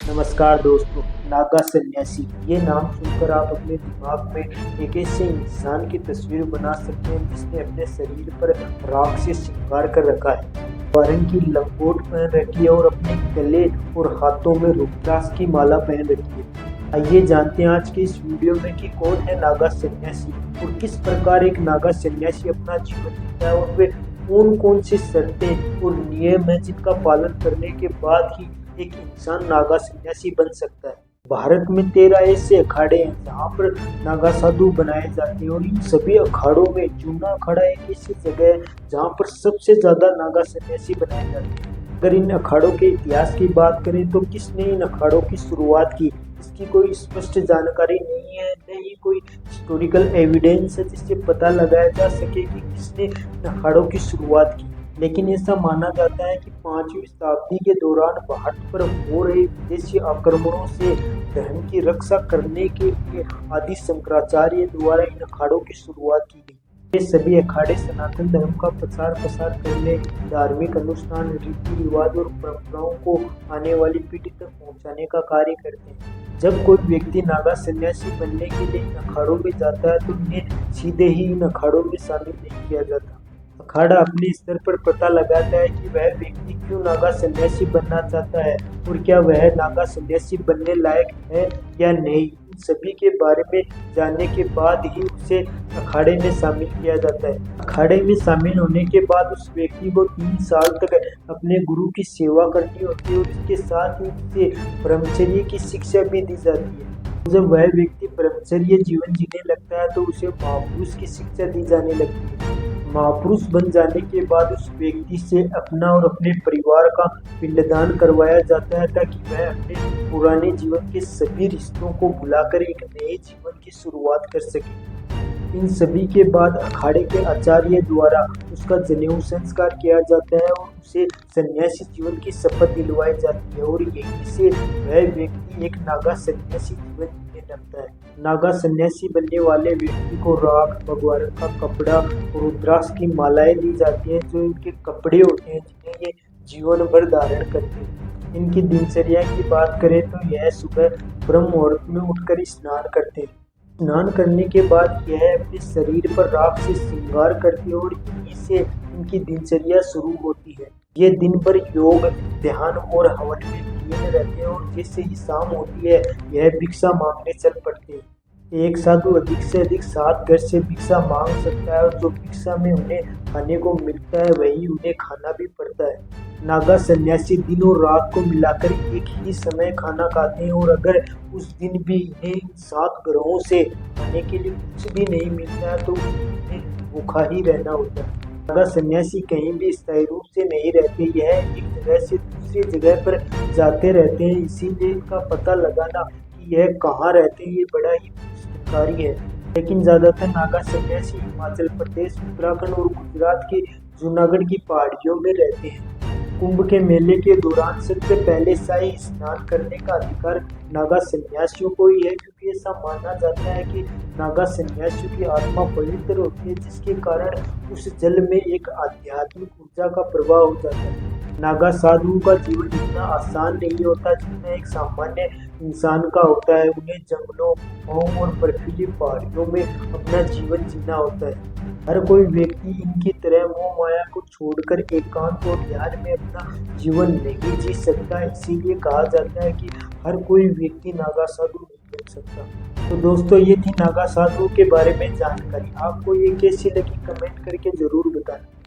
नमस्कार दोस्तों। नागा सन्यासी ये नाम सुनकर आप अपने दिमाग में एक ऐसे इंसान की तस्वीर बना सकते हैं जिसने अपने शरीर पर राख से श्रृंगार कर रखा है, वारंग की लंगोट पहन रखी है और अपने गले और हाथों में रुद्राक्ष की माला पहन रखी है। आइए जानते हैं आज के इस वीडियो में कि कौन है नागा सन्यासी और किस प्रकार एक नागा सन्यासी अपना जीवन जीता है और वे कौन कौन सी शर्तें और नियम है जिनका पालन करने के बाद ही एक इंसान नागा सन्यासी बन सकता है। भारत में 13 ऐसे अखाड़े हैं जहाँ पर नागा साधु बनाए जाते हैं और इन सभी अखाड़ों में जूना अखाड़ा एक ऐसी जगह है जहाँ पर सबसे ज्यादा नागा सन्यासी बनाए जाते हैं। अगर इन अखाड़ों के इतिहास की बात करें तो किसने इन अखाड़ों की शुरुआत की, इसकी कोई स्पष्ट जानकारी नहीं है, न ही कोई हिस्टोरिकल एविडेंस है जिससे पता लगाया जा सके कि किसने इन अखाड़ों की शुरुआत की। लेकिन ऐसा माना जाता है कि 5वीं शताब्दी के दौरान भारत पर हो रहे विदेशी आक्रमणों से धर्म की रक्षा करने के लिए आदि शंकराचार्य द्वारा इन अखाड़ों की शुरुआत की गई। ये सभी अखाड़े सनातन धर्म का प्रचार प्रसार करने, धार्मिक अनुष्ठान, रीति रिवाज और परंपराओं को आने वाली पीढ़ी तक पहुंचाने का कार्य करते हैं। जब कोई व्यक्ति नागा सन्यासी बनने के लिए इन अखाड़ों में जाता है तो उन्हें सीधे ही इन अखाड़ों में शामिल नहीं किया जाता। अखाड़ा अपने स्तर पर पता लगाता है कि वह व्यक्ति क्यों नागा सन्यासी बनना चाहता है और क्या वह नागा सन्यासी बनने लायक है या नहीं। इन सभी के बारे में जानने के बाद ही उसे अखाड़े में शामिल किया जाता है। अखाड़े में शामिल होने के बाद उस व्यक्ति को 3 साल तक अपने गुरु की सेवा करनी होती है और इसके साथ ही उसे ब्रह्मचर्य की शिक्षा भी दी जाती है। जब वह व्यक्ति ब्रह्मचर्य जीवन जीने लगता है तो उसे महापुरुष की शिक्षा दी जाने लगती है। महापुरुष बन जाने के बाद उस व्यक्ति से अपना और अपने परिवार का पिंडदान करवाया जाता है ताकि वह अपने पुराने जीवन के सभी रिश्तों को भुलाकर एक नए जीवन की शुरुआत कर सके। इन सभी के बाद अखाड़े के आचार्य द्वारा उसका जनेऊ संस्कार किया जाता है और उसे सन्यासी जीवन की शपथ दिलवाई जाती है और यहीं से वह व्यक्ति एक नागा सन्यासी जीवन जीने लगता है। नागा सन्यासी बनने वाले व्यक्ति को राख, भगवान का कपड़ा और रुद्राक्ष की मालाएं दी जाती हैं जो इनके कपड़े होते हैं जिन्हें ये जीवन भर धारण करते हैं। इनकी दिनचर्या की बात करें तो यह सुबह ब्रह्म मुहूर्त में उठकर स्नान करते हैं। स्नान करने के बाद यह अपने शरीर पर राख से श्रृंगार करते हैं और यहीं से इनकी दिनचर्या शुरू होती है। ये दिन भर योग, ध्यान और हवन में लीन रहते हैं और जैसे ही शाम होती है यह भिक्षा मांगने चल पड़ते हैं। एक साधु अधिक से अधिक 7 घर से भिक्षा मांग सकता है और जो भिक्षा में उन्हें खाने को मिलता है वही उन्हें खाना भी पड़ता है। नागा सन्यासी दिन और रात को मिलाकर एक ही समय खाना खाते हैं और अगर उस दिन भी इन्हें 7 ग्रहों से खाने के लिए कुछ भी नहीं मिलता है तो उन्हें भूखा ही रहना होता है। नागा सन्यासी कहीं भी स्थायी रूप से नहीं रहते, यह एक जगह से दूसरी जगह पर जाते रहते हैं, इसीलिए इनका पता लगाना कि यह कहाँ रहते हैं ये बड़ा ही मुश्किल है। लेकिन ज्यादातर नागा सन्यासी हिमाचल प्रदेश, उत्तराखंड और गुजरात के जूनागढ़ की पहाड़ियों में रहते हैं। कुंभ के मेले के दौरान सबसे पहले शाही स्नान करने का अधिकार नागा सन्यासियों को ही है, क्योंकि ऐसा माना जाता है कि नागा सन्यासियों की आत्मा पवित्र होती है जिसके कारण उस जल में एक आध्यात्मिक ऊर्जा का प्रवाह हो जाता है। नागा साधुओं का जीवन इतना आसान नहीं होता जितना एक सामान्य इंसान का होता है। उन्हें जंगलों, गुफाओं और बर्फीली पहाड़ियों में अपना जीवन जीना होता है। हर कोई व्यक्ति इनकी तरह मोह माया को छोड़कर एकांत और ध्यान में अपना जीवन नहीं जी सकता, इसीलिए कहा जाता है कि हर कोई व्यक्ति नागा साधु नहीं बन सकता। तो दोस्तों ये थी नागा साधुओं के बारे में जानकारी। आपको ये कैसी लगी कमेंट करके जरूर बताना।